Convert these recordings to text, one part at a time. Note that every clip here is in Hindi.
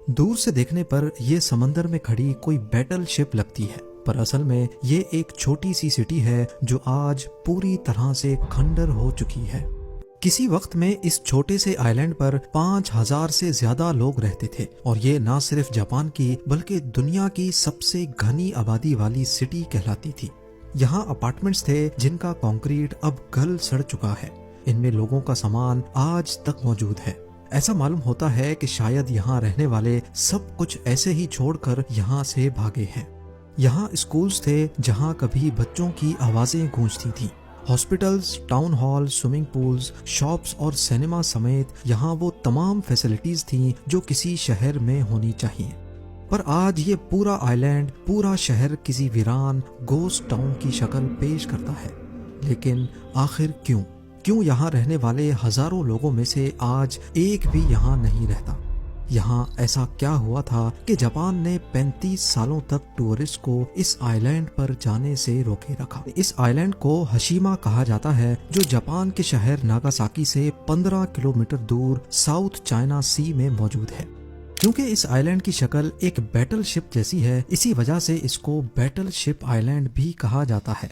दूर से देखने पर यह समंदर में खड़ी कोई बैटल शिप लगती है, पर असल में ये एक छोटी सी सिटी है जो आज पूरी तरह से खंडर हो चुकी है। किसी वक्त में इस छोटे से आइलैंड पर 5000 से ज्यादा लोग रहते थे और ये ना सिर्फ जापान की बल्कि दुनिया की सबसे घनी आबादी वाली सिटी कहलाती थी। यहाँ अपार्टमेंट्स थे जिनका कंक्रीट अब गल सड़ चुका है। इनमें लोगों का सामान आज तक मौजूद है। ऐसा मालूम होता है कि शायद यहाँ रहने वाले सब कुछ ऐसे ही छोड़कर यहाँ से भागे हैं। यहाँ स्कूल्स थे जहाँ कभी बच्चों की आवाजें गूंजती थीं। Hospitals, town hall, swimming pools, shops और सिनेमा समेत यहाँ वो तमाम फैसिलिटीज थीं जो किसी शहर में होनी चाहिए। पर आज ये पूरा आइलैंड, पूरा शहर किसी वीरान गोस्ट टाउन की शक्ल पेश करता है। लेकिन आखिर क्यों यहाँ रहने वाले हजारों लोगों में से आज एक भी यहाँ नहीं रहता? यहाँ ऐसा क्या हुआ था कि जापान ने 35 सालों तक टूरिस्ट को इस आइलैंड पर जाने से रोके रखा? इस आइलैंड को हशीमा कहा जाता है, जो जापान के शहर नागासाकी से 15 किलोमीटर दूर साउथ चाइना सी में मौजूद है। क्योंकि इस आइलैंड की शक्ल एक बैटल शिप जैसी है, इसी वजह से इसको बैटल शिप आइलैंड भी कहा जाता है।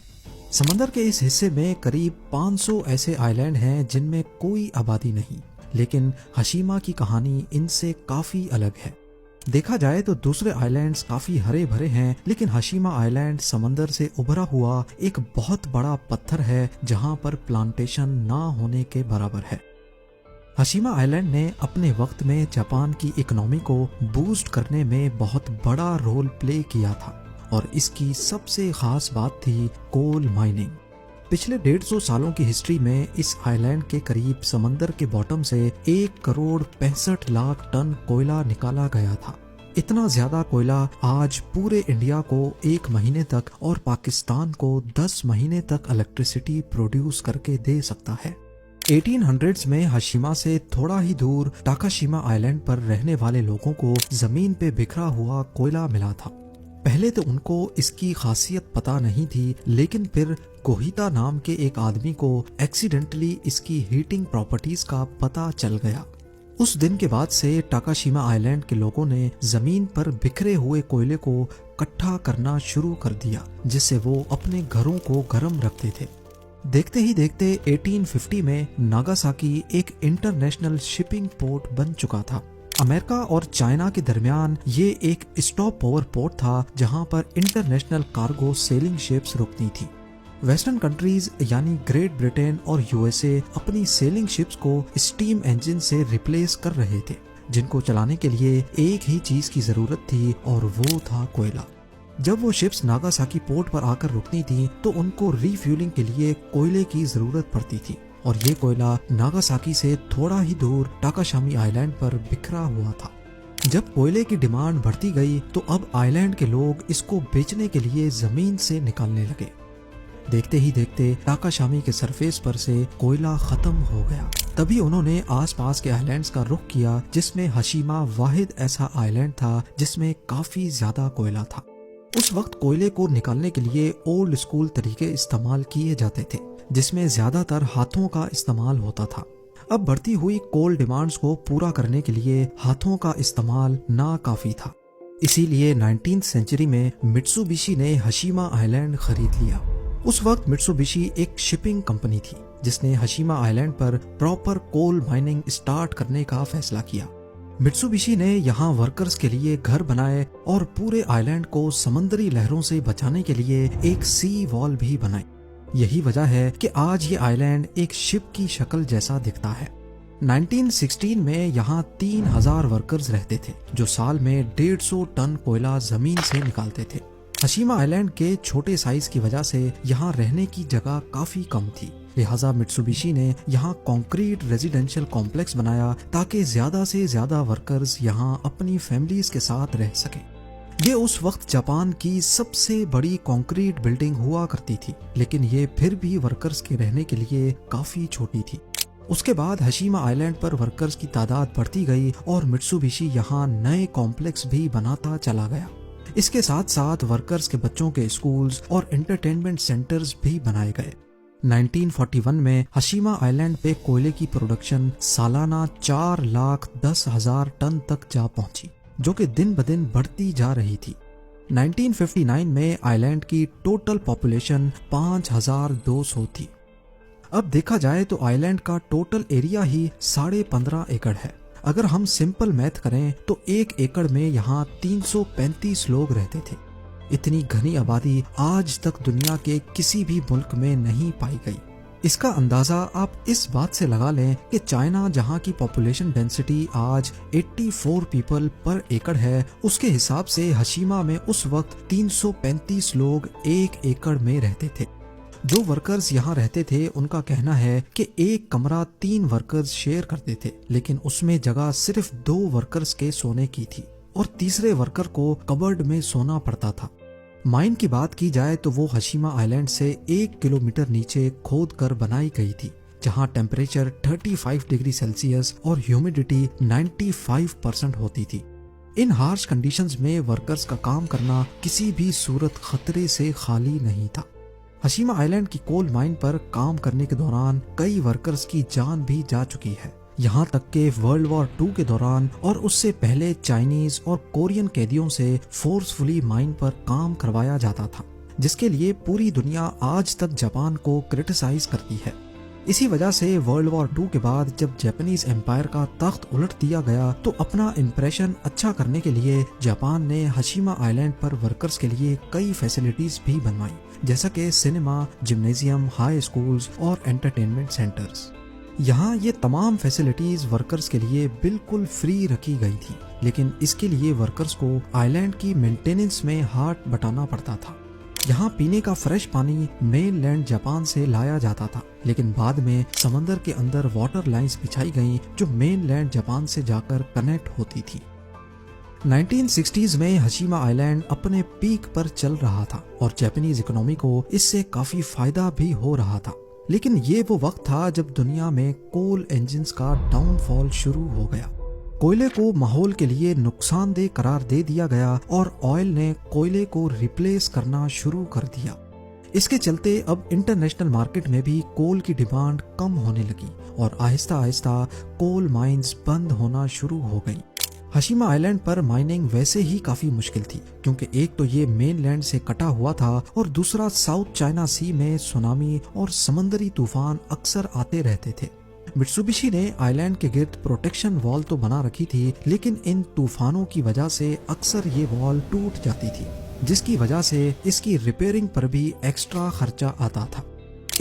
समंदर के इस हिस्से में करीब 500 ऐसे आइलैंड हैं जिनमें कोई आबादी नहीं, लेकिन हशीमा की कहानी इनसे काफी अलग है। देखा जाए तो दूसरे आइलैंड्स काफी हरे भरे हैं, लेकिन हशीमा आइलैंड समंदर से उभरा हुआ एक बहुत बड़ा पत्थर है जहां पर प्लांटेशन ना होने के बराबर है। हशीमा आइलैंड ने अपने वक्त में जापान की इकोनॉमी को बूस्ट करने में बहुत बड़ा रोल प्ले किया था और इसकी सबसे खास बात थी कोल माइनिंग। पिछले 150 सालों की हिस्ट्री में इस आइलैंड के करीब समंदर के बॉटम से 1 करोड़ 65 लाख टन कोयला निकाला गया था। इतना ज्यादा कोयला आज पूरे इंडिया को 1 महीने तक और पाकिस्तान को 10 महीने तक इलेक्ट्रिसिटी प्रोड्यूस करके दे सकता है। 1800s में हशीमा से थोड़ा ही दूर टाकाशिमा आइलैंड पर रहने वाले लोगों को जमीन पे बिखरा हुआ कोयला मिला था। पहले तो उनको इसकी खासियत पता नहीं थी, लेकिन फिर कोहिता नाम के एक आदमी को एक्सीडेंटली इसकी हीटिंग प्रॉपर्टीज का पता चल गया। उस दिन के बाद से टाकाशिमा आइलैंड के लोगों ने जमीन पर बिखरे हुए कोयले को इकट्ठा करना शुरू कर दिया, जिससे वो अपने घरों को गर्म रखते थे। देखते ही देखते 1850 में नागासाकी एक इंटरनेशनल शिपिंग पोर्ट बन चुका था। अमेरिका और चाइना के दरमियान ये एक स्टॉप ओवर पोर्ट था जहां पर इंटरनेशनल कार्गो सेलिंग शिप्स रुकती थी। वेस्टर्न कंट्रीज यानी ग्रेट ब्रिटेन और यूएसए अपनी सेलिंग शिप्स को स्टीम इंजन से रिप्लेस कर रहे थे, जिनको चलाने के लिए एक ही चीज की जरूरत थी और वो था कोयला। जब वो शिप्स नागासाकी पोर्ट पर आकर रुकती थी तो उनको रिफ्यूलिंग के लिए कोयले की जरूरत पड़ती थी और ये कोयला नागासाकी से थोड़ा ही दूर टाकाशामी आइलैंड पर बिखरा हुआ था। जब कोयले की डिमांड बढ़ती गई तो अब आइलैंड के लोग इसको बेचने के लिए जमीन से निकालने लगे। देखते ही देखते टाकाशामी के सरफेस पर से कोयला खत्म हो गया। तभी उन्होंने आसपास के आइलैंड्स का रुख किया, जिसमें हशीमा वाहिद ऐसा आइलैंड था जिसमें काफी ज्यादा कोयला था। उस वक्त कोयले को निकालने के लिए ओल्ड स्कूल तरीके इस्तेमाल किए जाते थे, जिसमें ज्यादातर हाथों का इस्तेमाल होता था। अब बढ़ती हुई कोल डिमांड्स को पूरा करने के लिए हाथों का इस्तेमाल ना काफी था। इसीलिए 19th सेंचुरी में मित्सुबिशी ने हशीमा आइलैंड खरीद लिया। उस वक्त मित्सुबिशी एक शिपिंग कंपनी थी जिसने हशीमा आइलैंड पर प्रॉपर कोल माइनिंग स्टार्ट करने का फैसला किया। मित्सुबिशी ने यहाँ वर्कर्स के लिए घर बनाए और पूरे आइलैंड को समंदरी लहरों से बचाने के लिए एक सी वॉल भी बनाई। यही वजह है कि आज ये आइलैंड एक शिप की शक्ल जैसा दिखता है। 1916 में यहाँ 3000 वर्कर्स रहते थे जो साल में 150 टन कोयला जमीन से निकालते थे। हशीमा आइलैंड के छोटे साइज की वजह से यहाँ रहने की जगह काफी कम थी, लिहाजा मित्सुबिशी ने यहाँ कंक्रीट रेजिडेंशियल कॉम्प्लेक्स बनाया ताकि ज्यादा से ज्यादा वर्कर्स यहाँ अपनी फैमिलीज के साथ रह सके। ये उस वक्त जापान की सबसे बड़ी कंक्रीट बिल्डिंग हुआ करती थी, लेकिन ये फिर भी वर्कर्स के रहने के लिए काफी छोटी थी। उसके बाद हशीमा आइलैंड पर वर्कर्स की तादाद बढ़ती गई और मित्सुबिशी यहाँ नए कॉम्प्लेक्स भी बनाता चला गया। इसके साथ साथ वर्कर्स के बच्चों के स्कूल्स और एंटरटेनमेंट सेंटर्स भी बनाए गए। 1941 में हशीमा आइलैंड पे कोयले की प्रोडक्शन सालाना 4,10,000 टन तक जा पहुंची। जो कि दिन ब दिन बढ़ती जा रही थी। 1959 में आइलैंड की टोटल पॉपुलेशन 5200 थी। अब देखा जाए तो आइलैंड का टोटल एरिया ही 15.5 एकड़ है। अगर हम सिंपल मैथ करें तो 1 एकड़ में यहाँ 335 लोग रहते थे। इतनी घनी आबादी आज तक दुनिया के किसी भी मुल्क में नहीं पाई गई। इसका अंदाजा आप इस बात से लगा लें कि चाइना, जहां की पॉपुलेशन डेंसिटी आज 84 पीपल पर एकड़ है, उसके हिसाब से हशीमा में उस वक्त 335 लोग 1 एकड़ में रहते थे। जो वर्कर्स यहाँ रहते थे उनका कहना है कि एक कमरा 3 वर्कर्स शेयर करते थे, लेकिन उसमें जगह सिर्फ 2 वर्कर्स के सोने की थी और तीसरे वर्कर को कबर्ड में सोना पड़ता था। माइन की बात की जाए तो वो हशीमा आइलैंड से 1 किलोमीटर नीचे खोद कर बनाई गई थी, जहां टेम्परेचर 35 डिग्री सेल्सियस और ह्यूमिडिटी 95% होती थी। इन हार्श कंडीशंस में वर्कर्स का काम करना किसी भी सूरत खतरे से खाली नहीं था। हशीमा आइलैंड की कोल माइन पर काम करने के दौरान कई वर्कर्स की जान भी जा चुकी है। यहाँ तक के वर्ल्ड वॉर 2 के दौरान और उससे पहले चाइनीज और कोरियन कैदियों से फोर्सफुली माइन पर काम करवाया जाता था, जिसके लिए पूरी दुनिया आज तक जापान को क्रिटिसाइज करती है। इसी वजह से वर्ल्ड वॉर 2 के बाद जब जापानीज एम्पायर का तख्त उलट दिया गया तो अपना इम्प्रेशन अच्छा करने के लिए जापान ने हशीमा आइलैंड पर वर्कर्स के लिए कई फैसिलिटीज भी बनवाई, जैसा कि सिनेमा, जिम्नेजियम, हाई स्कूल्स और एंटरटेनमेंट सेंटर्स। यहाँ ये तमाम फैसिलिटीज वर्कर्स के लिए बिल्कुल फ्री रखी गई थी, लेकिन इसके लिए वर्कर्स को आइलैंड की मेंटेनेंस में हाथ बटाना पड़ता था। यहाँ पीने का फ्रेश पानी मेनलैंड जापान से लाया जाता था, लेकिन बाद में समंदर के अंदर वाटर लाइंस बिछाई गईं जो मेनलैंड जापान से जाकर कनेक्ट होती थी। 1960s में हशीमा आइलैंड अपने पीक पर चल रहा था और जापानीज इकोनॉमी को इससे काफी फायदा भी हो रहा था। लेकिन ये वो वक्त था जब दुनिया में कोल इंजन्स का डाउनफॉल शुरू हो गया। कोयले को माहौल के लिए नुकसानदेह करार दे दिया गया और ऑयल ने कोयले को रिप्लेस करना शुरू कर दिया। इसके चलते अब इंटरनेशनल मार्केट में भी कोल की डिमांड कम होने लगी और आहिस्ता आहिस्ता कोल माइंस बंद होना शुरू हो गई। हशीमा आइलैंड पर माइनिंग वैसे ही काफी मुश्किल थी, क्योंकि एक तो ये मेनलैंड से कटा हुआ था और दूसरा साउथ चाइना सी में सुनामी और समंदरी तूफान अक्सर आते रहते थे। मित्सुबिशी ने आइलैंड के गिर्द प्रोटेक्शन वॉल तो बना रखी थी, लेकिन इन तूफानों की वजह से अक्सर ये वॉल टूट जाती थी, जिसकी वजह से इसकी रिपेयरिंग पर भी एक्स्ट्रा खर्चा आता था।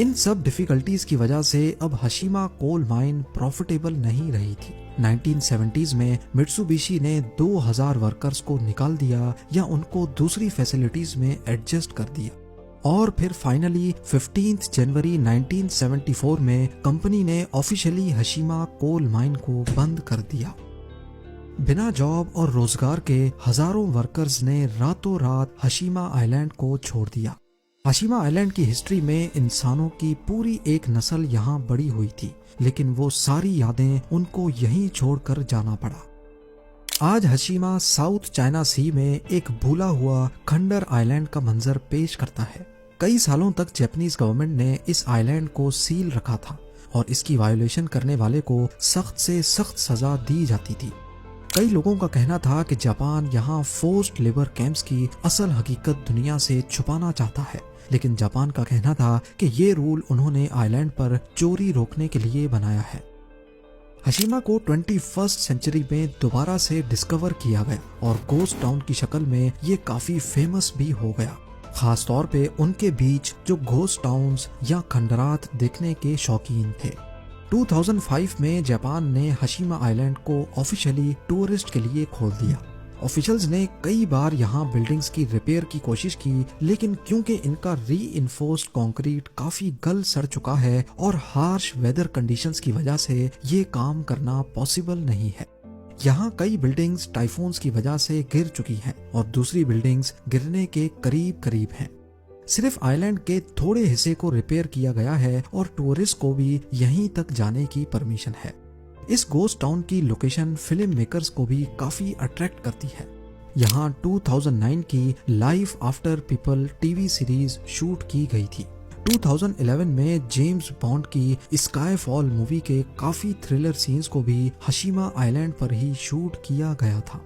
इन सब डिफिकल्टीज की वजह से अब हशीमा कोल माइन प्रॉफिटेबल नहीं रही थी। 1970s में मित्सुबिशी ने 2000 वर्कर्स को निकाल दिया या उनको दूसरी फैसिलिटीज में एडजस्ट कर दिया और फिर फाइनली 15 जनवरी 1974 में कंपनी ने ऑफिशियली हशीमा कोल माइन को बंद कर दिया। बिना जॉब और रोजगार के हजारों वर्कर्स ने रातों रात हशीमा आइलैंड को छोड़ दिया। हशीमा आइलैंड की हिस्ट्री में इंसानों की पूरी एक नस्ल यहाँ बड़ी हुई थी, लेकिन वो सारी यादें उनको यहीं छोड़कर जाना पड़ा। आज हशीमा साउथ चाइना सी में एक भूला हुआ खंडर आइलैंड का मंजर पेश करता है। कई सालों तक जापानीज गवर्नमेंट ने इस आइलैंड को सील रखा था और इसकी वायोलेशन करने वाले को सख्त से सख्त सजा दी जाती थी। कई लोगों का कहना था कि जापान यहाँ फोर्स्ड लेबर कैंप्स की असल हकीकत दुनिया से छुपाना चाहता है, लेकिन जापान का कहना था कि ये रूल उन्होंने आइलैंड पर चोरी रोकने के लिए बनाया है। हशीमा को 21st सेंचुरी में दोबारा से डिस्कवर किया गया और गोस्ट टाउन की शक्ल में ये काफी फेमस भी हो गया, खास तौर पे उनके बीच जो घोस्ट टाउन्स या खंडरात देखने के शौकीन थे। 2005 में जापान ने हशीमा आइलैंड को ऑफिशियली टूरिस्ट के लिए खोल दिया। ऑफिशियल्स ने कई बार यहाँ बिल्डिंग्स की रिपेयर की कोशिश की, लेकिन क्योंकि इनका रीइंफोर्स्ड कंक्रीट काफी गल सड़ चुका है और हार्श वेदर कंडीशंस की वजह से ये काम करना पॉसिबल नहीं है। यहाँ कई बिल्डिंग्स टाइफून्स की वजह से गिर चुकी हैं और दूसरी बिल्डिंग्स गिरने के करीब करीब हैं। सिर्फ आइलैंड के थोड़े हिस्से को रिपेयर किया गया है और टूरिस्ट को भी यहीं तक जाने की परमिशन है। इस गोस्ट टाउन की लोकेशन फिल्म मेकर्स को भी काफी अट्रैक्ट करती है। यहाँ 2009 की life after people TV series shoot की गई थी। 2011 में जेम्स बॉन्ड की स्काईफॉल मूवी के काफी थ्रिलर सीन्स को भी हशीमा आइलैंड पर ही शूट किया गया था।